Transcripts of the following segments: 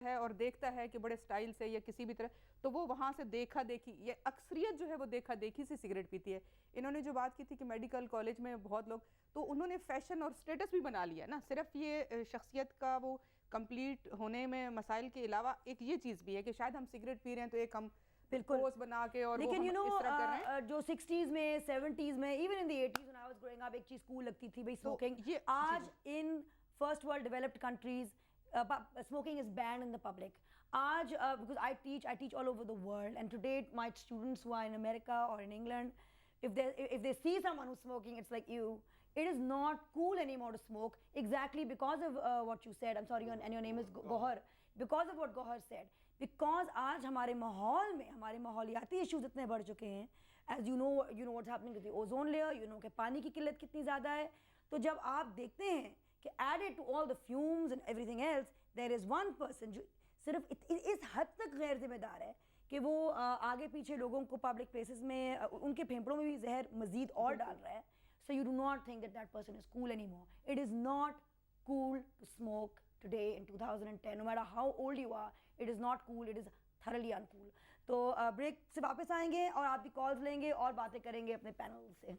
ہے اور دیکھتا ہے کہ بڑے سٹائل سے یا کسی بھی طرح، تو وہ وہاں سے دیکھا دیکھی، یہ اکثریت جو ہے وہ دیکھا دیکھی سے سگریٹ پیتی ہے. انہوں نے جو بات کی تھی کہ میڈیکل کالج میں بہت لوگ، تو انہوں نے فیشن اور سٹیٹس بھی بنا لیا نا. صرف یہ شخصیت کا وہ کمپلیٹ ہونے میں مسائل کے علاوہ ایک یہ چیز بھی ہے کہ شاید ہم سگریٹ پی رہے ہیں تو ایک ہم پوز بنا کے اور وہ ہم اس طرح کر رہے ہیں. جو 60s میں 70s میں even in the 80s when I was growing up ایک چیز cool لگتی تھی بھائی smoking. آج in first world developed countries smoking is banned in the public. Aaj, because I teach all over the world, and today my students who are in America or in England, if they see someone who's smoking, it's like, ew. It is not cool anymore to smoke, exactly because of what you said. I'm sorry, and your name is Gohar. Because of what Gohar said. Because aaj ہمارے ماحول میں ہمارے ماحولیاتی issues اتنے بڑھ چکے ہیں. As you know what's happening with the ozone layer, you know کہ پانی کی قلت کتنی زیادہ ہے. تو جب آپ دیکھتے ہیں کہ added to all the fumes and everything else, there is one person جو صرف اس حد تک غیر ذمہ دار ہے کہ وہ آگے پیچھے لوگوں کو پبلک پلیسز میں ان کے پھیپھڑوں میں بھی زہر مزید اور ڈال رہا ہے. So you do not think that person is cool anymore. It is not cool to smoke today in 2010. No matter how old you are, it is not cool. It is thoroughly uncool. تو break سے واپس آئیں گے اور آپ کی calls لیں گے اور باتیں کریں گے اپنے پینل سے.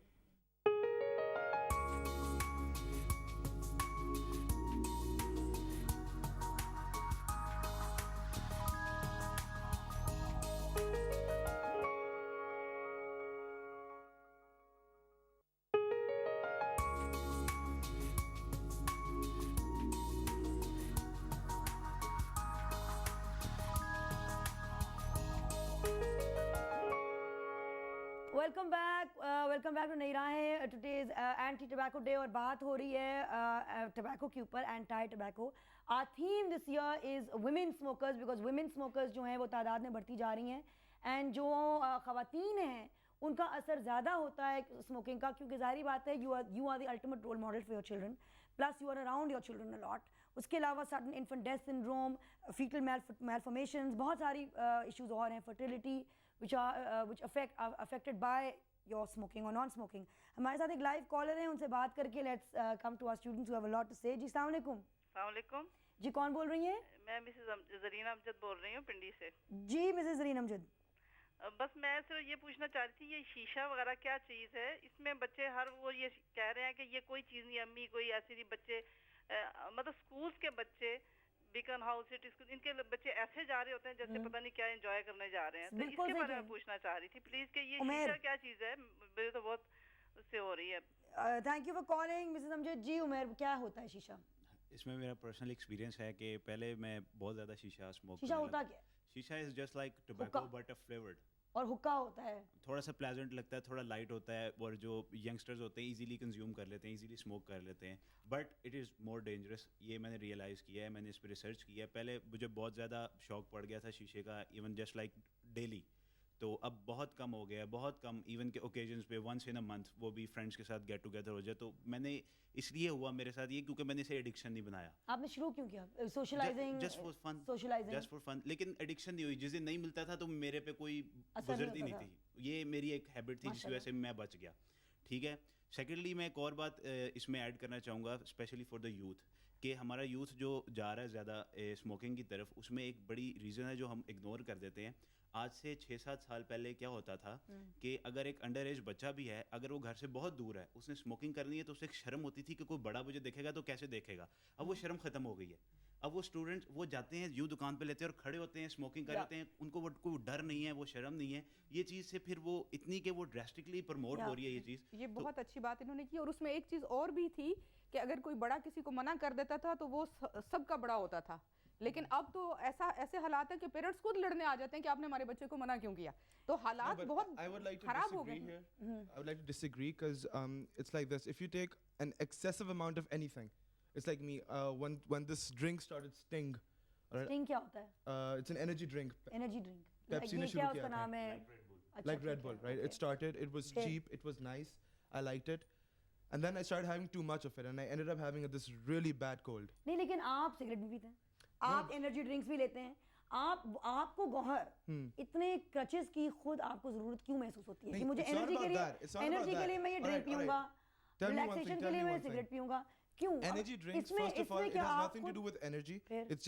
ویلکم بیک ٹو نئی راہیں. Today is anti tobacco day اور بات ہو رہی ہے ٹبیکو کے اوپر, anti tobacco. Our theme this year is women smokers, because women smokers جو ہیں وہ تعداد میں بڑھتی جا رہی ہیں, اینڈ جو خواتین ہیں ان کا اثر زیادہ ہوتا ہے اسموکنگ کا, کیونکہ ظاہری بات ہے you are the ultimate role model for your children, plus you are around your children a lot. اس کے علاوہ sudden infant death syndrome, foetal malformations, بہت ساری ایشوز اور ہیں, fertility which affected by your smoking or non-smoking. ہمارے ساتھ ایک لائیو کالر ہیں, ان سے بات کر کے let's come to our students who have a lot to say. جی السلام علیکم. السلام علیکم. جی کون بول رہی ہیں؟ میں مسز زرینہ امجد بول رہی ہوں پنڈی سے. جی مسز زرینہ امجد. بس میں صرف یہ پوچھنا چاہ رہی تھی, یہ شیشہ وغیرہ کیا چیز ہے؟ اس میں بچے وہ یہ کہہ رہے ہیں کہ یہ کوئی چیز نہیں امی, کوئی ایسی نہیں. بچے مطلب اسکولس کے بچے, بیکن ہاؤس سٹی اسکول, ان کے بچے ایسے جا رہے ہوتے ہیں جیسے پتہ نہیں کیا انجوائے کرنے جا رہے ہیں. تو اس کے بارے میں پوچھنا چاہ رہی تھی پلیز کہ یہ شیشہ کیا چیز ہے, میرے تو بہت اس سے ہو رہی ہے. Thank you for calling Mrs Amjad. جی عمیر, کیا ہوتا ہے شیشہ؟ اس میں میرا پرسنل ایکسپیرینس ہے کہ پہلے میں بہت زیادہ شیشہ اسموک. شیشہ ہوتا کیا ہے؟ شیشہ is just like tobacco but flavoured. اور حکا ہوتا ہے, تھوڑا سا پلیزنٹ لگتا ہے, تھوڑا لائٹ ہوتا ہے, اور جو ینگسٹرز ہوتے ہیں ایزیلی کنزیوم کر لیتے ہیں, ایزیلی اسموک کر لیتے ہیں, but it is more dangerous. یہ میں نے ریئلائز کیا ہے, میں نے اس پہ ریسرچ کیا ہے. پہلے مجھے بہت زیادہ شوق پڑ گیا تھا شیشے کا, ایون جسٹ لائک ڈیلی. تو اب بہت کم ہو گیا ہے, بہت کم, ایون کہ اوکیزنس پہ ونس ان اے منتھ, وہ بھی فرینڈس کے ساتھ گیٹ ٹوگیدر ہو جائے. تو میں نے اس لیے ہوا میرے ساتھ یہ کیونکہ میں نے اسے ایڈکشن نہیں بنایا. آپ نے شروع کیوں کیا؟ Socialising, just for fun. لیکن ایڈکشن نہیں ہوئی, جس دن نہیں ملتا تھا تو میرے پہ کوئی گزرتی نہیں تھی. یہ میری ایک ہیبٹ تھی جس کی وجہ سے میں بچ گیا. ٹھیک ہے. سیکنڈلی میں ایک اور بات اس میں ایڈ کرنا چاہوں گا, اسپیشلی فار دا یوتھ, کہ ہمارا یوتھ جو جا رہا ہے زیادہ اسموکنگ کی طرف, اس میں ایک بڑی ریزن ہے جو ہم اگنور کر دیتے ہیں. آج سے 6-7 سال پہلے کیا ہوتا تھا کہ اگر ایک انڈر ایج بچہ بھی ہے, اگر وہ گھر سے بہت دور ہے, اس نے اسموکنگ کرنی ہے تو اسے ایک شرم ہوتی تھی کہ کوئی بڑا مجھے دیکھے گا تو کیسے دیکھے گا. اب وہ شرم ختم ہو گئی ہے. اب وہ اسٹوڈنٹ وہ جاتے ہیں یوں دکان پہ لیتے ہیں اور کھڑے ہوتے ہیں, اسموکنگ کر رہے ہیں, ان کو کوئی ڈر نہیں ہے, وہ شرم نہیں ہے. یہ چیز سے پھر وہ اتنی کہ وہ ڈراسٹکلی پروموٹ ہو رہی ہے یہ چیز. یہ بہت اچھی بات انہوں نے کی. اور اس میں ایک چیز اور بھی تھی کہ اگر کوئی بڑا کسی کو منع کر دیتا تھا تو وہ سب کا بڑا ہوتا تھا, لیکن اب تو ایسے حالات ہیں کہ پیرنٹس خود لڑنے آ جاتے ہیں کہ آپ نے ہمارے بچے کو منع کیوں کیا. تو حالات بہت خراب ہو گئے ہیں. I would like to disagree because it's like this. If you take an excessive amount of anything, it's like me, when this drink started Sting. Sting کیا ہوتا ہے؟ It's an energy drink. Energy drink. Pepsi نے شروع کیا تھا. Like Red Bull, right? It started, it was cheap, it was nice, I liked it. And then I started having too much of it and I ended up having this really bad cold. نہیں لیکن آپ cigarette بھی پیتے ہیں, آپ energy drinks بھی لیتے ہیں, آپ کو گوہر اتنے کرچز کی خود آپ کو ضرورت کیوں محسوس ہوتی ہے کہ مجھے انرجی کے لیے میں یہ ڈرنک پیوں گا, ریلیکسیشن کے لیے میں سگریٹ پیوں گا, کیوں؟ Energy drinks, first of all, it has nothing to do with energy. It's